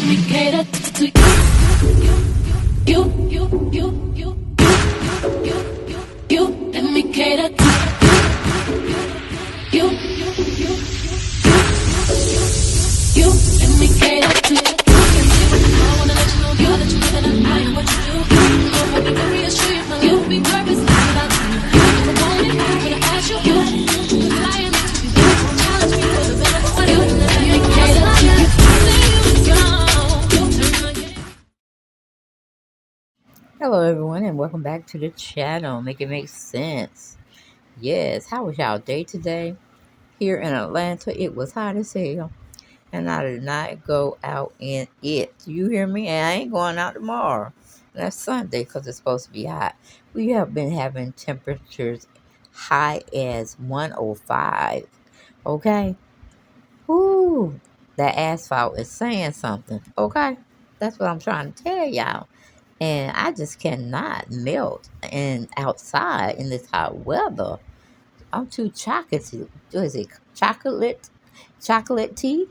me cater to you. Let me cater to you. Let me cater to you. I wanna let you know, girl, that you live and I am what you do. So want me to reassure you, my life will be purpose without you. If I want it, I'm gonna ask you. Flying into you, challenge me for the better for you. Let me cater to you. Hello, everyone, and welcome back to the channel. Make it make sense. Yes, how was y'all day today? Here in Atlanta, it was hot as hell, and I did not go out in it. You hear me? And I ain't going out tomorrow. That's Sunday because it's supposed to be hot. We have been having temperatures high as 105. Okay? Whoo! That asphalt is saying something. Okay? That's what I'm trying to tell y'all. And I just cannot melt and outside in this hot weather. I'm too chocolatey. What is it? Chocolate tea?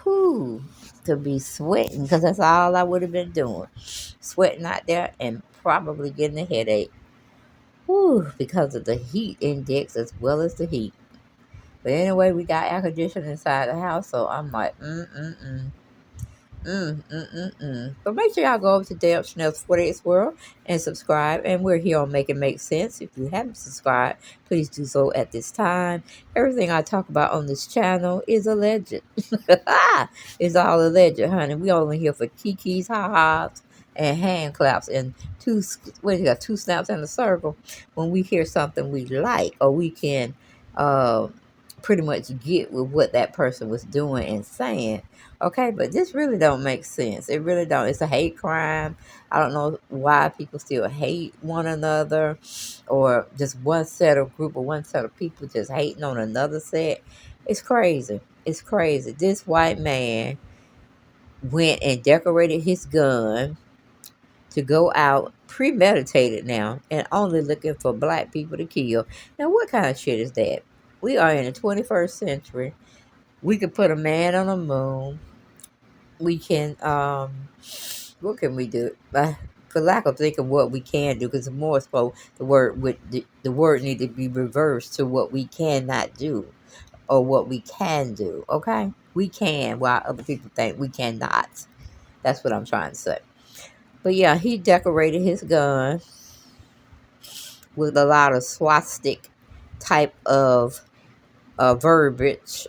Whew. To be sweating because that's all I would have been doing. Sweating out there and probably getting a headache. Whew. Because of the heat index as well as the heat. But anyway, we got air conditioning inside the house, so I'm like, mm-mm-mm. But make sure y'all go over to Dale Chanel's 48th World and subscribe. And we're here on Make It Make Sense. If you haven't subscribed, please do so at this time. Everything I talk about on this channel is alleged. It's all alleged, honey. We only here for kikis, ha-has, and hand claps and two snaps in a circle when we hear something we like or we can pretty much get with what that person was doing and saying. Okay, but this really don't make sense. It really don't. It's a hate crime. I don't know why people still hate one another or just one set of group or one set of people just hating on another set. It's crazy. It's crazy. This white man went and decorated his gun to go out premeditated now and only looking for black people to kill. Now, what kind of shit is that? We are in the 21st century. We could put a man on the moon. We can what can we do? For lack of thinking what we can do, because more so the word need to be reversed to what we cannot do or what we can do. Okay, we can, while other people think we cannot. That's what I'm trying to say. But yeah, he decorated his gun with a lot of swastik type of verbiage,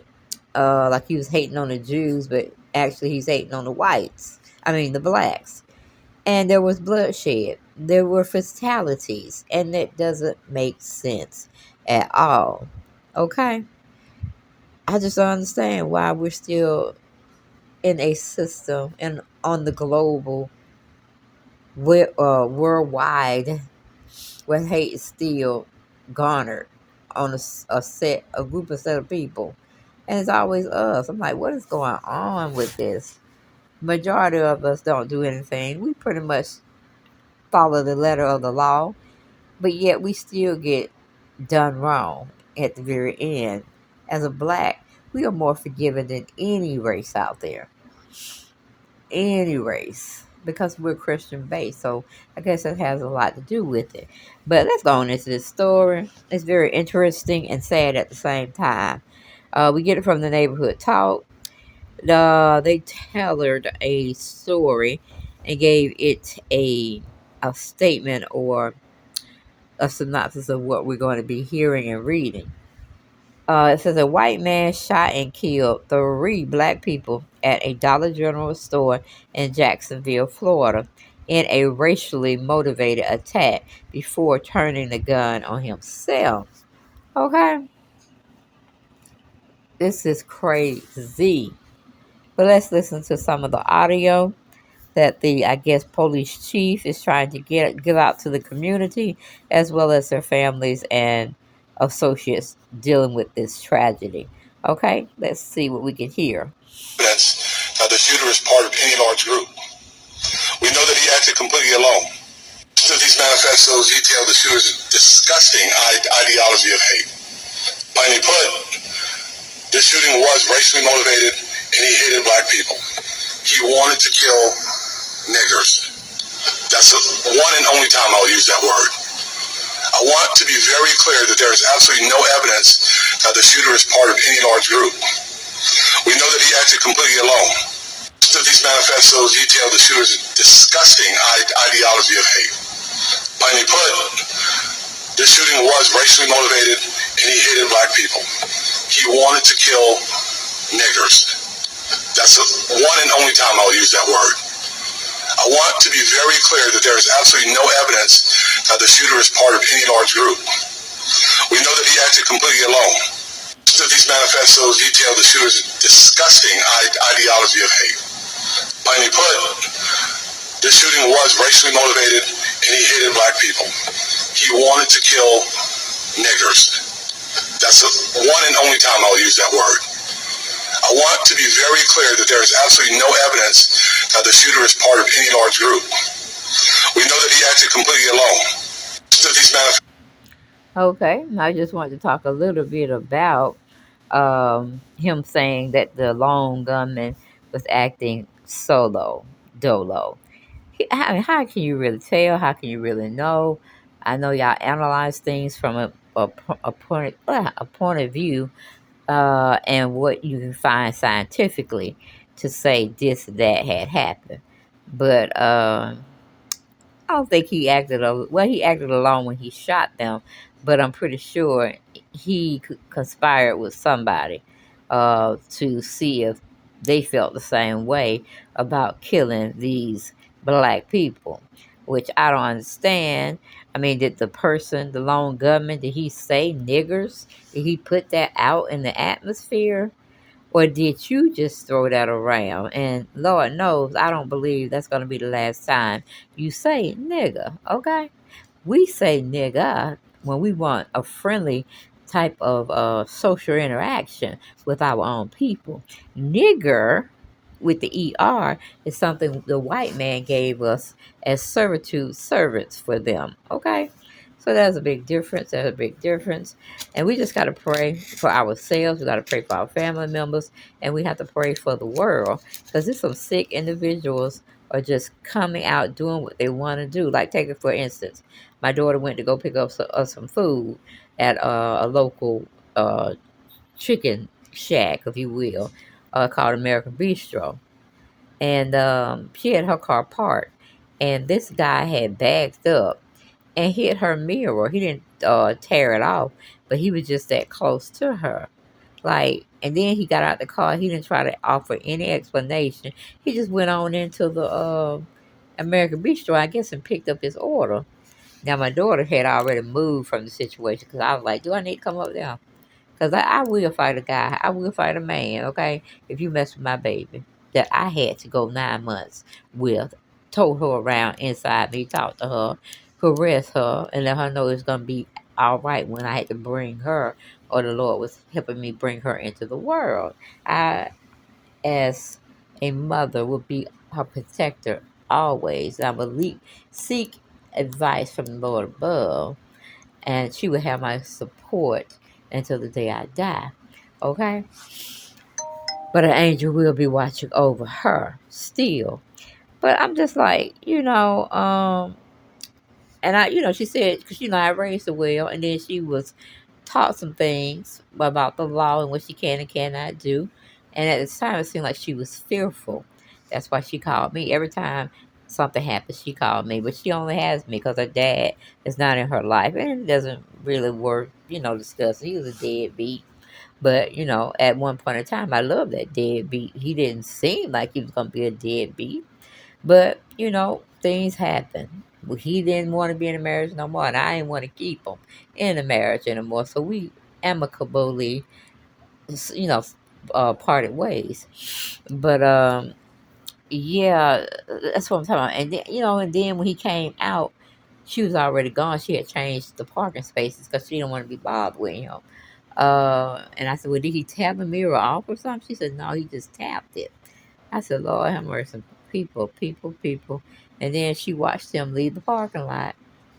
like he was hating on the Jews, but actually he's hating on the whites. I mean the blacks. And there was bloodshed. There were fatalities, and that doesn't make sense at all. Okay, I just don't understand why we're still in a system and on the global, worldwide, where hate is still garnered on a group of set of people, and it's always us. I'm like, what is going on with this? Majority of us don't do anything. We pretty much follow the letter of the law, but yet we still get done wrong at the very end. As a black, we are more forgiving than any race out there. Any race. Because we're Christian based. So I guess that has a lot to do with it. But let's go on into this story. It's very interesting and sad at the same time. We get it from the Neighborhood Talk. They tailored a story and gave it a statement or a synopsis of what we're going to be hearing and reading. It says a white man shot and killed 3 black people at a Dollar General store in Jacksonville, Florida, in a racially motivated attack before turning the gun on himself. Okay, this is crazy. But let's listen to some of the audio that the, I guess, police chief is trying to give out to the community, as well as their families and associates dealing with this tragedy. Okay, let's see what we can hear. The shooter is part of any large group. We know that he acted completely alone. So these manifestos detail the shooter's disgusting ideology of hate. Plainly put, this shooting was racially motivated, and he hated black people. He wanted to kill niggers. That's the one and only time I'll use that word. I want to be very clear that there is absolutely no evidence that the shooter is part of any large group. We know that he acted completely alone. Most of these manifestos detail the shooter's disgusting ideology of hate. Plainly put, this shooting was racially motivated and he hated black people. He wanted to kill niggers. That's the one and only time I'll use that word. I want to be very clear that there is absolutely no evidence that the shooter is part of any large group. We know that he acted completely alone. Most of these manifestos detail the shooter's disgusting ideology of hate. Plainly put, this shooting was racially motivated and he hated black people. He wanted to kill niggers. That's the one and only time I'll use that word. I want to be very clear that there is absolutely no evidence that the shooter is part of any large group. We know that he acted completely alone. Most of these Okay, I just wanted to talk a little bit about him saying that the lone gunman was acting dolo. I mean, how can you really tell? How can you really know? I know y'all analyze things from a point of view, and what you can find scientifically to say this or that had happened. But I don't think he acted well. He acted alone when he shot them, but I'm pretty sure he conspired with somebody to see if they felt the same way about killing these black people, which I don't understand. I mean, did the lone gunman, did he say niggers? Did he put that out in the atmosphere? Or did you just throw that around? And Lord knows, I don't believe that's going to be the last time you say nigga, okay? We say nigga when we want a friendly type of social interaction with our own people. Nigger with the ER is something the white man gave us as servitude servants for them, okay? So there's a big difference. There's a big difference. And we just got to pray for ourselves. We got to pray for our family members. And we have to pray for the world. Because there's some sick individuals are just coming out doing what they want to do. Like, take it for instance. My daughter went to go pick up some food at a local chicken shack, if you will, called American Bistro. And she had her car parked. And this guy had backed up and hit her mirror. He didn't tear it off, but he was just that close to her. Like, and then he got out the car. He didn't try to offer any explanation. He just went on into the American Bistro, I guess, and picked up his order. Now, my daughter had already moved from the situation because I was like, do I need to come up there? Because I will fight a guy. I will fight a man, okay? If you mess with my baby that I had to go 9 months with, told her around inside me, talked to her, caressed her, and let her know it's going to be all right when I had to bring her, or the Lord was helping me bring her into the world. I, as a mother, would be her protector always. I would seek advice from the Lord above, and she would have my support until the day I die. Okay? But an angel will be watching over her still. But I'm just like, and she said, because, I raised her well, and then she was taught some things about the law and what she can and cannot do. And at the time, it seemed like she was fearful. That's why she called me. Every time something happens, she called me. But she only has me because her dad is not in her life. And it doesn't really worth, discussing. He was a deadbeat. But, at one point in time, I loved that deadbeat. He didn't seem like he was going to be a deadbeat. But, things happen. Well, he didn't want to be in a marriage no more, and I didn't want to keep him in a marriage anymore. So we amicably, you know, parted ways. But yeah, that's what I'm talking about. And then, and then when he came out, she was already gone. She had changed the parking spaces because she didn't want to be bothered with him. And I said, well, did he tap the mirror off or something? She said, no, he just tapped it. I said, Lord have mercy. People. And then she watched him leave the parking lot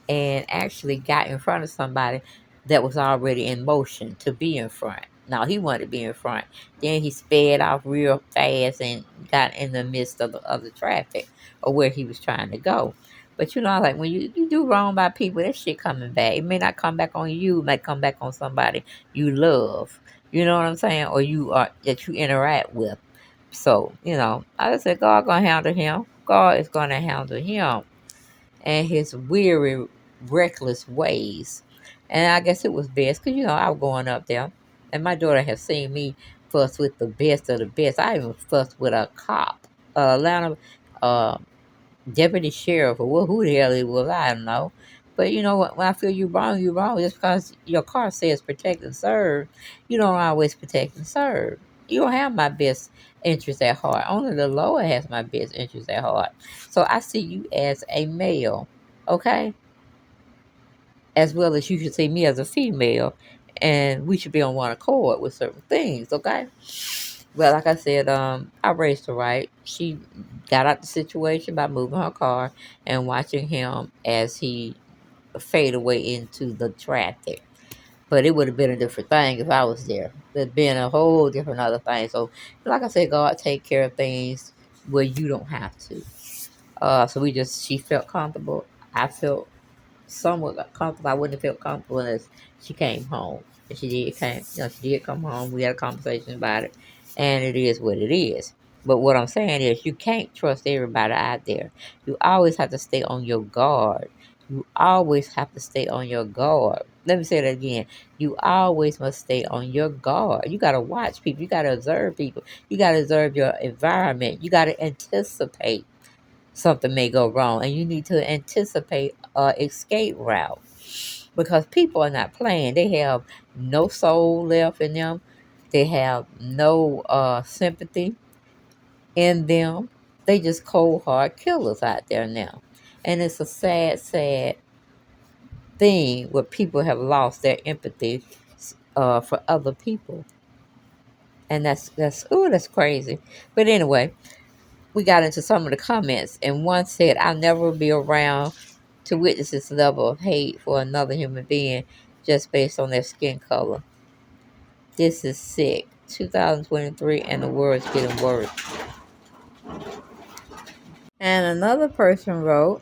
and actually got in front of somebody that was already in motion to be in front. No, he wanted to be in front. Then he sped off real fast and got in the midst of the traffic or where he was trying to go. But you know, like when you do wrong by people, that shit coming back. It may not come back on you, it might come back on somebody you love. You know what I'm saying? Or you are that you interact with. So, you know, I just said God gonna handle him. God is gonna handle him and his weary, reckless ways. And I guess it was best because, you know, I was going up there. And my daughter has seen me fuss with the best of the best. I even fussed with a cop, Atlanta uh, deputy sheriff, or who the hell it was, I don't know. But you know what? When I feel you wrong, you wrong. Just because your car says protect and serve, you don't always protect and serve. You don't have my best interest at heart. Only the Lord has my best interest at heart. So I see you as a male, okay? As well as you should see me as a female. And we should be on one accord with certain things, okay? Well, like I said, I raised her right. She got out the situation by moving her car and watching him as he fade away into the traffic. But it would have been a different thing if I was there. It'd been a whole different other thing. So, like I said, God take care of things where you don't have to. So she felt comfortable. I felt somewhat comfortable. I wouldn't have felt comfortable unless she came home. And she did come home. We had a conversation about it, and it is what it is. But what I'm saying is, you can't trust everybody out there. You always have to stay on your guard. You always have to stay on your guard. Let me say that again. You always must stay on your guard. You got to watch people. You got to observe people. You got to observe your environment. You got to anticipate something may go wrong, and you need to anticipate a escape route because people are not playing. They have no soul left in them. They have no sympathy in them. They just cold hard killers out there now, and it's a sad, sad thing where people have lost their empathy for other people, and that's crazy. But anyway, we got into some of the comments, and one said, "I'll never be around to witness this level of hate for another human being just based on their skin color. This is sick. 2023, and the world's getting worse." And another person wrote,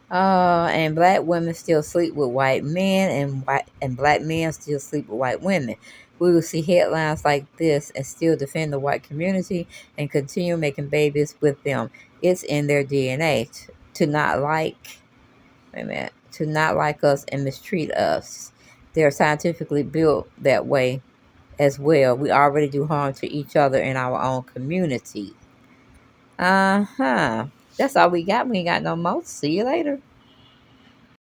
and black women still sleep with white men, and black men still sleep with white women. We will see headlines like this and still defend the white community and continue making babies with them. It's in their DNA to not like, wait a minute, to not like us and mistreat us. They're scientifically built that way as well. We already do harm to each other in our own community. That's all we got. We ain't got no more. See you later.